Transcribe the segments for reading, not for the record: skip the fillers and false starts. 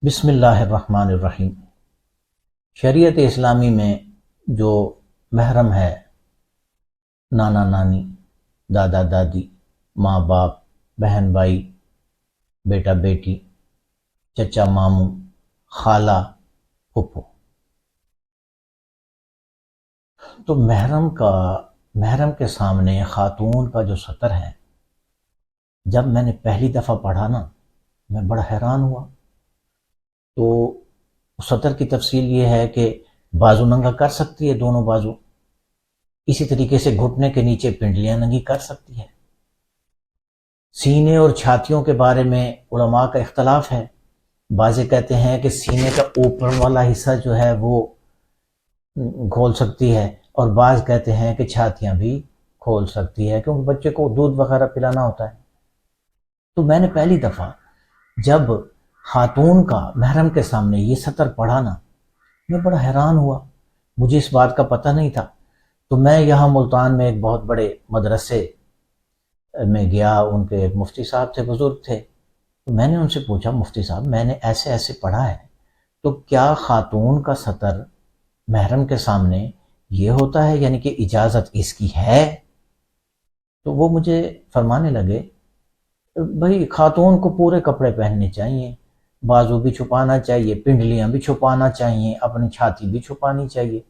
بسم اللہ الرحمن الرحیم۔ شریعت اسلامی میں جو محرم ہے، نانا نانی، دادا دادی، ماں باپ، بہن بھائی، بیٹا بیٹی، چچا ماموں، خالہ، پھپھو، تو محرم کے سامنے خاتون کا جو سطر ہے، جب میں نے پہلی دفعہ پڑھا نا، میں بڑا حیران ہوا۔ تو سطر کی تفصیل یہ ہے کہ بازو ننگا کر سکتی ہے، دونوں بازو، اسی طریقے سے گھٹنے کے نیچے پنڈلیاں ننگی کر سکتی ہے۔ سینے اور چھاتیوں کے بارے میں علماء کا اختلاف ہے۔ بعض کہتے ہیں کہ سینے کا اوپر والا حصہ جو ہے وہ کھول سکتی ہے، اور بعض کہتے ہیں کہ چھاتیاں بھی کھول سکتی ہے، کیونکہ بچے کو دودھ وغیرہ پلانا ہوتا ہے۔ تو میں نے پہلی دفعہ جب خاتون کا محرم کے سامنے یہ سطر پڑھا نا، میں بڑا حیران ہوا، مجھے اس بات کا پتہ نہیں تھا۔ تو میں یہاں ملتان میں ایک بہت بڑے مدرسے میں گیا، ان کے ایک مفتی صاحب تھے، بزرگ تھے۔ تو میں نے ان سے پوچھا، مفتی صاحب میں نے ایسے ایسے پڑھا ہے، تو کیا خاتون کا سطر محرم کے سامنے یہ ہوتا ہے، یعنی کہ اجازت اس کی ہے؟ تو وہ مجھے فرمانے لگے، بھئی خاتون کو پورے کپڑے پہننے چاہیے، بازو بھی چھپانا چاہیے، پنڈلیاں بھی چھپانا چاہیے، اپنی چھاتی بھی چھپانی چاہیے۔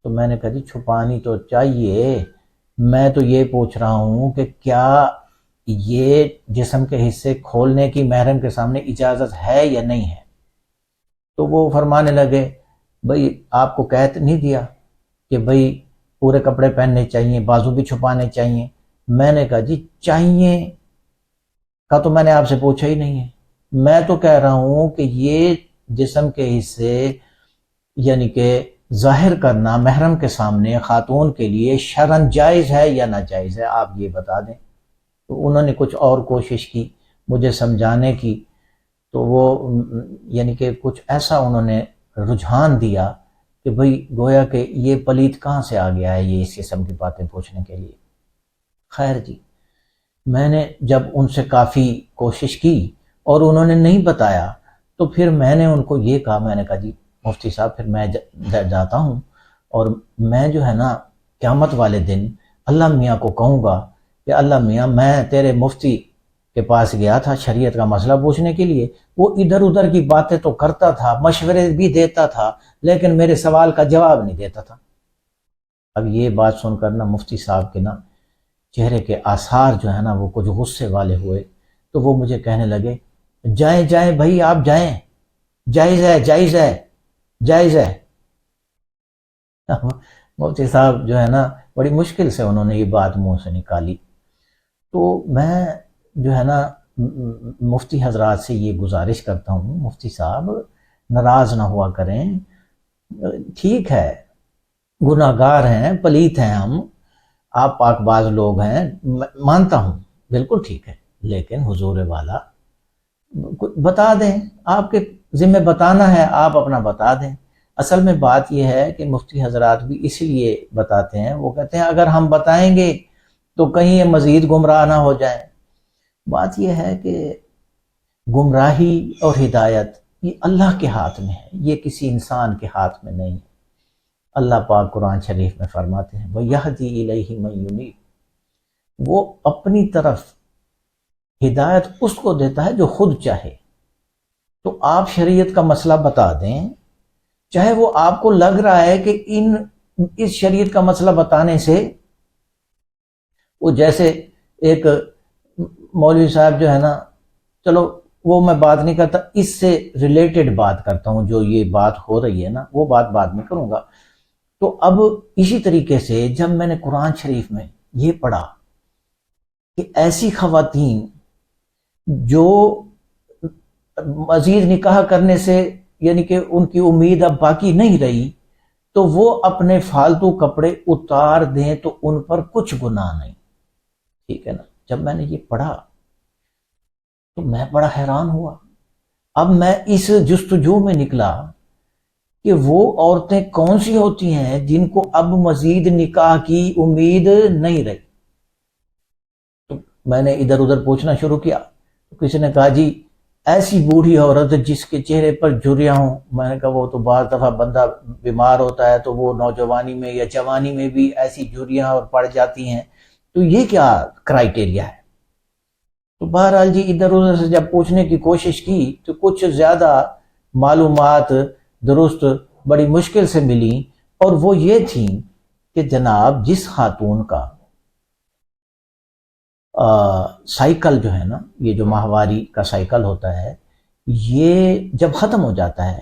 تو میں نے کہا جی چھپانی تو چاہیے، میں تو یہ پوچھ رہا ہوں کہ کیا یہ جسم کے حصے کھولنے کی محرم کے سامنے اجازت ہے یا نہیں ہے؟ تو وہ فرمانے لگے، بھئی آپ کو کہہ نہیں دیا کہ بھئی پورے کپڑے پہننے چاہیے، بازو بھی چھپانے چاہیے؟ میں نے کہا جی چاہیے کا تو میں نے آپ سے پوچھا ہی نہیں ہے، میں تو کہہ رہا ہوں کہ یہ جسم کے حصے یعنی کہ ظاہر کرنا محرم کے سامنے خاتون کے لیے شرعاً جائز ہے یا ناجائز ہے، آپ یہ بتا دیں۔ تو انہوں نے کچھ اور کوشش کی مجھے سمجھانے کی، تو وہ یعنی کہ کچھ ایسا انہوں نے رجحان دیا کہ بھئی گویا کہ یہ پلیت کہاں سے آ گیا ہے یہ اس قسم کی باتیں پوچھنے کے لیے۔ خیر جی، میں نے جب ان سے کافی کوشش کی اور انہوں نے نہیں بتایا، تو پھر میں نے ان کو یہ کہا، میں نے کہا جی مفتی صاحب پھر میں جاتا ہوں، اور میں جو ہے نا قیامت والے دن اللہ میاں کو کہوں گا کہ اللہ میاں میں تیرے مفتی کے پاس گیا تھا شریعت کا مسئلہ پوچھنے کے لیے، وہ ادھر ادھر کی باتیں تو کرتا تھا، مشورے بھی دیتا تھا، لیکن میرے سوال کا جواب نہیں دیتا تھا۔ اب یہ بات سن کر نا مفتی صاحب کے نا چہرے کے آثار جو ہے نا وہ کچھ غصے والے ہوئے، تو وہ مجھے کہنے لگے، جائیں جائیں بھائی آپ جائیں، جائز ہے جائز ہے جائز ہے۔ مفتی صاحب جو ہے نا بڑی مشکل سے انہوں نے یہ بات منہ سے نکالی۔ تو میں جو ہے نا مفتی حضرات سے یہ گزارش کرتا ہوں، مفتی صاحب ناراض نہ ہوا کریں، ٹھیک ہے گناہ گار ہیں، پلیت ہیں ہم، آپ پاک باز لوگ ہیں، مانتا ہوں بالکل ٹھیک ہے، لیکن حضور والا بتا دیں، آپ کے ذمہ بتانا ہے، آپ اپنا بتا دیں۔ اصل میں بات یہ ہے کہ مفتی حضرات بھی اس لیے بتاتے ہیں، وہ کہتے ہیں اگر ہم بتائیں گے تو کہیں یہ مزید گمراہ نہ ہو جائیں۔ بات یہ ہے کہ گمراہی اور ہدایت یہ اللہ کے ہاتھ میں ہے، یہ کسی انسان کے ہاتھ میں نہیں ہے۔ اللہ پاک قرآن شریف میں فرماتے ہیں وَيَهْدِي إِلَيْهِ مَن يُنِيبُ، وہ اپنی طرف ہدایت اس کو دیتا ہے جو خود چاہے۔ تو آپ شریعت کا مسئلہ بتا دیں، چاہے وہ آپ کو لگ رہا ہے کہ اس شریعت کا مسئلہ بتانے سے، وہ جیسے ایک مولوی صاحب جو ہے نا، چلو وہ میں بات نہیں کرتا، اس سے ریلیٹڈ بات کرتا ہوں، جو یہ بات ہو رہی ہے نا وہ بات بعد میں کروں گا۔ تو اب اسی طریقے سے جب میں نے قرآن شریف میں یہ پڑھا کہ ایسی خواتین جو مزید نکاح کرنے سے یعنی کہ ان کی امید اب باقی نہیں رہی، تو وہ اپنے فالتو کپڑے اتار دیں تو ان پر کچھ گناہ نہیں، ٹھیک ہے نا۔ جب میں نے یہ پڑھا تو میں بڑا حیران ہوا۔ اب میں اس جستجو میں نکلا کہ وہ عورتیں کون سی ہوتی ہیں جن کو اب مزید نکاح کی امید نہیں رہی۔ تو میں نے ادھر ادھر پوچھنا شروع کیا، تو کسی نے کہا جی ایسی بوڑھی عورت جس کے چہرے پر جھریاں ہوں، میں نے کہا وہ تو بعض دفعہ بندہ بیمار ہوتا ہے تو وہ نوجوانی میں یا جوانی میں بھی ایسی جھریاں اور پڑ جاتی ہیں، تو یہ کیا کرائیٹیریا ہے؟ تو بہرحال جی ادھر ادھر سے جب پوچھنے کی کوشش کی تو کچھ زیادہ معلومات درست بڑی مشکل سے ملی، اور وہ یہ تھیں کہ جناب جس خاتون کا سائیکل جو ہے نا، یہ جو ماہواری کا سائیکل ہوتا ہے، یہ جب ختم ہو جاتا ہے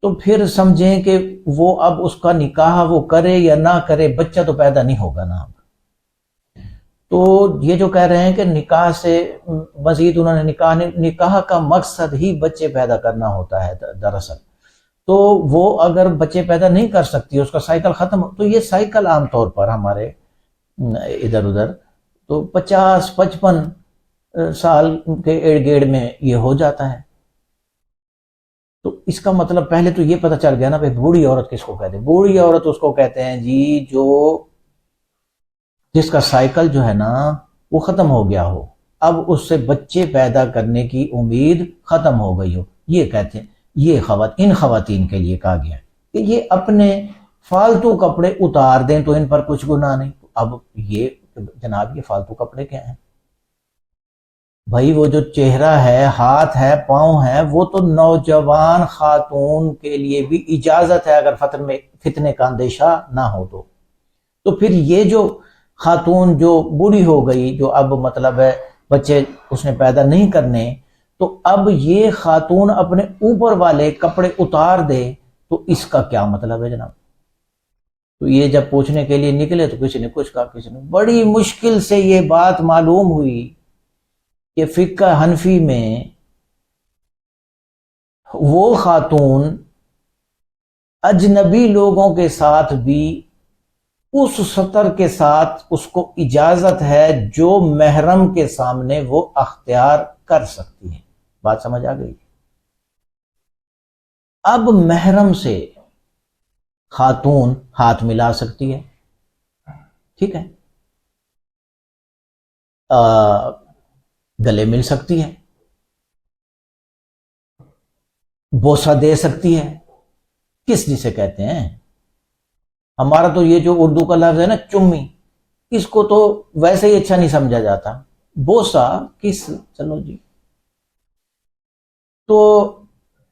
تو پھر سمجھیں کہ وہ اب اس کا نکاح وہ کرے یا نہ کرے، بچہ تو پیدا نہیں ہوگا نا۔ تو یہ جو کہہ رہے ہیں کہ نکاح سے مزید انہوں نے نکاح کا مقصد ہی بچے پیدا کرنا ہوتا ہے دراصل، تو وہ اگر بچے پیدا نہیں کر سکتی، اس کا سائیکل ختم، تو یہ سائیکل عام طور پر ہمارے ادھر ادھر تو 50-55 سال کے ارد گرد میں یہ ہو جاتا ہے۔ تو اس کا مطلب پہلے تو یہ پتہ چل گیا نا کہ بوڑھی عورت کس کو کہتے ہیں؟ بوڑھی عورت اس کو کہتے ہیں جی جو جس کا سائیکل جو ہے نا وہ ختم ہو گیا ہو، اب اس سے بچے پیدا کرنے کی امید ختم ہو گئی ہو، یہ کہتے ہیں۔ یہ ان خواتین کے لیے کہا گیا کہ یہ اپنے فالتو کپڑے اتار دیں تو ان پر کچھ گناہ نہیں۔ اب یہ جناب یہ فالتو کپڑے کیا ہیں بھائی؟ وہ جو چہرہ ہے، ہاتھ ہے، پاؤں ہے، وہ تو نوجوان خاتون کے لیے بھی اجازت ہے اگر فتنے کا اندیشہ نہ ہو تو پھر یہ جو خاتون جو بوڑھی ہو گئی، جو اب مطلب ہے بچے اس نے پیدا نہیں کرنے، تو اب یہ خاتون اپنے اوپر والے کپڑے اتار دے تو اس کا کیا مطلب ہے جناب؟ تو یہ جب پوچھنے کے لیے نکلے تو کسی نے کچھ کہا، کسی نے بڑی مشکل سے یہ بات معلوم ہوئی کہ فقہ حنفی میں وہ خاتون اجنبی لوگوں کے ساتھ بھی اس سطر کے ساتھ اس کو اجازت ہے جو محرم کے سامنے وہ اختیار کر سکتی ہے۔ بات سمجھ آ گئی؟ اب محرم سے خاتون ہاتھ ملا سکتی ہے، ٹھیک ہے، گلے مل سکتی ہے، بوسہ دے سکتی ہے، کس جسے کہتے ہیں؟ ہمارا تو یہ جو اردو کا لفظ ہے نا چمی، اس کو تو ویسے ہی اچھا نہیں سمجھا جاتا، بوسہ کس، چلو جی۔ تو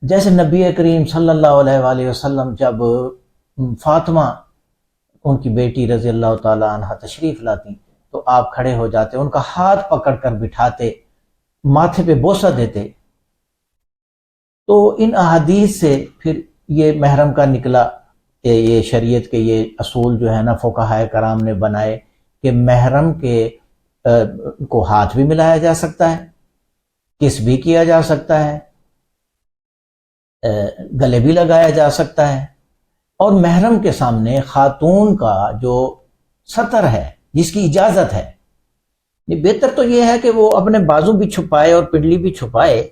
جیسے نبی کریم صلی اللہ علیہ وآلہ وسلم جب فاطمہ ان کی بیٹی رضی اللہ تعالی عنہ تشریف لاتی تو آپ کھڑے ہو جاتے، ان کا ہاتھ پکڑ کر بٹھاتے، ماتھے پہ بوسہ دیتے۔ تو ان احادیث سے پھر یہ محرم کا نکلا، یہ شریعت کے یہ اصول جو ہے نا فقہائے کرام نے بنائے کہ محرم کے کو ہاتھ بھی ملایا جا سکتا ہے، کس بھی کیا جا سکتا ہے، گلے بھی لگایا جا سکتا ہے، اور محرم کے سامنے خاتون کا جو سطر ہے جس کی اجازت ہے، بہتر تو یہ ہے کہ وہ اپنے بازو بھی چھپائے اور پنڈلی بھی چھپائے،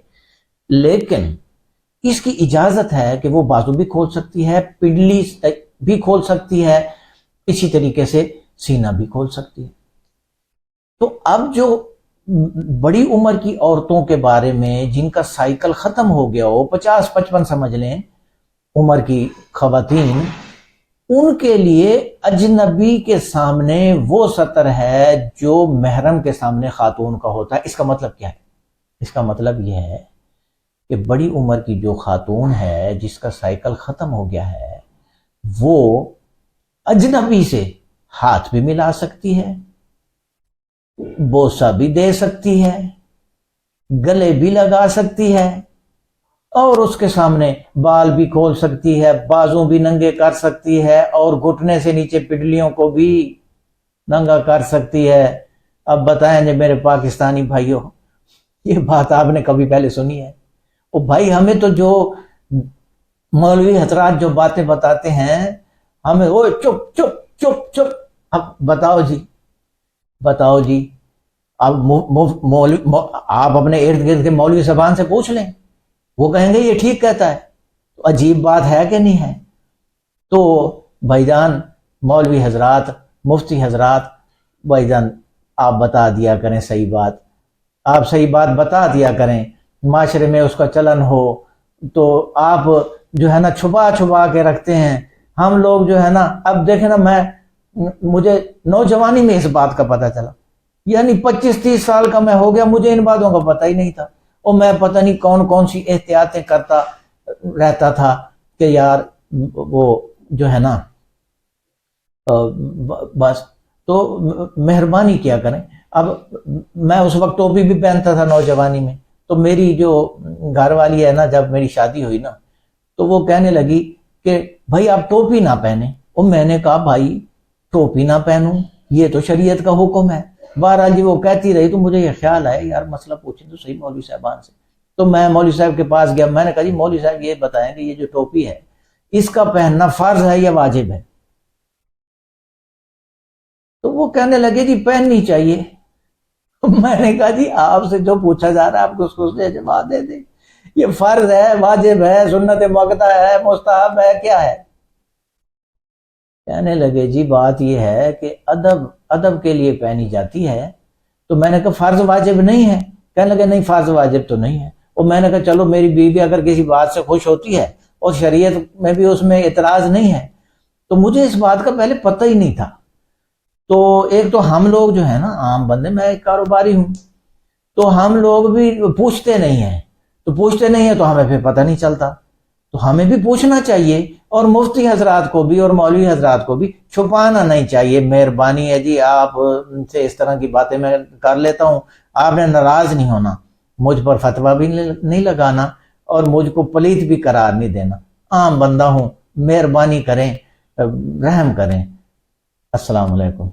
لیکن اس کی اجازت ہے کہ وہ بازو بھی کھول سکتی ہے، پنڈلی بھی کھول سکتی ہے، اسی طریقے سے سینہ بھی کھول سکتی ہے۔ تو اب جو بڑی عمر کی عورتوں کے بارے میں جن کا سائیکل ختم ہو گیا ہو، 50-55 سمجھ لیں عمر کی خواتین، ان کے لیے اجنبی کے سامنے وہ سطر ہے جو محرم کے سامنے خاتون کا ہوتا ہے۔ اس کا مطلب کیا ہے؟ اس کا مطلب یہ ہے کہ بڑی عمر کی جو خاتون ہے جس کا سائیکل ختم ہو گیا ہے، وہ اجنبی سے ہاتھ بھی ملا سکتی ہے، بوسہ بھی دے سکتی ہے، گلے بھی لگا سکتی ہے، اور اس کے سامنے بال بھی کھول سکتی ہے، بازو بھی ننگے کر سکتی ہے، اور گھٹنے سے نیچے پڈلیوں کو بھی ننگا کر سکتی ہے۔ اب بتائیں جی میرے پاکستانی بھائیوں، یہ بات آپ نے کبھی پہلے سنی ہے؟ او بھائی ہمیں تو جو مولوی حضرات جو باتیں بتاتے ہیں ہمیں وہ چپ چپ چپ چپ، اب بتاؤ جی اب آپ اپنے ارد گرد کے مولوی زبان سے پوچھ لیں، وہ کہیں گے یہ ٹھیک کہتا ہے، تو عجیب بات ہے کہ نہیں ہے؟ تو بھائی جان مولوی حضرات، مفتی حضرات، بھائی جان آپ بتا دیا کریں صحیح بات، آپ صحیح بات بتا دیا کریں، معاشرے میں اس کا چلن ہو تو آپ جو ہے نا چھپا چھپا کے رکھتے ہیں. ہم لوگ جو ہے نا اب دیکھیں نا مجھے نوجوانی میں اس بات کا پتہ چلا، یعنی 25-30 سال کا میں ہو گیا، مجھے ان باتوں کا پتہ ہی نہیں تھا. اور میں پتہ نہیں کون کون سی احتیاطیں کرتا رہتا تھا کہ یار وہ جو ہے نا بس. تو مہربانی کیا کریں. اب میں اس وقت ٹوپی بھی پہنتا تھا نوجوانی میں، تو میری جو گھر والی ہے نا، جب میری شادی ہوئی نا تو وہ کہنے لگی کہ بھائی آپ ٹوپی نہ پہنے. اور میں نے کہا بھائی ٹوپی نہ پہنوں، یہ تو شریعت کا حکم ہے. بہرحال جی وہ کہتی رہی تو مجھے یہ خیال آیا یار مسئلہ پوچھیں تو صحیح مولوی صاحبان سے. تو میں مولوی صاحب کے پاس گیا، میں نے کہا جی مولوی صاحب یہ بتائیں کہ یہ جو ٹوپی ہے اس کا پہننا فرض ہے یا واجب ہے؟ تو وہ کہنے لگے جی پہننی چاہیے. میں نے کہا جی آپ سے جو پوچھا جا رہا ہے آپ کو اس سے جواب دے دیں. یہ فرض ہے، واجب ہے، سنت مؤکدہ ہے، مستحب ہے، کیا ہے؟ کہنے لگے جی بات یہ ہے کہ ادب کے لیے پہنی جاتی ہے. تو میں نے کہا فرض واجب نہیں ہے؟ کہنے لگے نہیں فرض واجب تو نہیں ہے. اور میں نے کہا چلو میری بیوی اگر کسی بات سے خوش ہوتی ہے اور شریعت میں بھی اس میں اعتراض نہیں ہے، تو مجھے اس بات کا پہلے پتہ ہی نہیں تھا. تو ایک تو ہم لوگ جو ہے نا عام بندے، میں ایک کاروباری ہوں، تو ہم لوگ بھی پوچھتے نہیں ہیں. تو پوچھتے نہیں ہیں تو ہمیں پھر پتہ نہیں چلتا. تو ہمیں بھی پوچھنا چاہیے، اور مفتی حضرات کو بھی اور مولوی حضرات کو بھی چھپانا نہیں چاہیے. مہربانی ہے جی آپ سے اس طرح کی باتیں میں کر لیتا ہوں، آپ نے ناراض نہیں ہونا، مجھ پر فتویٰ بھی نہیں لگانا اور مجھ کو پلیت بھی قرار نہیں دینا. عام بندہ ہوں، مہربانی کریں، رحم کریں. السلام علیکم.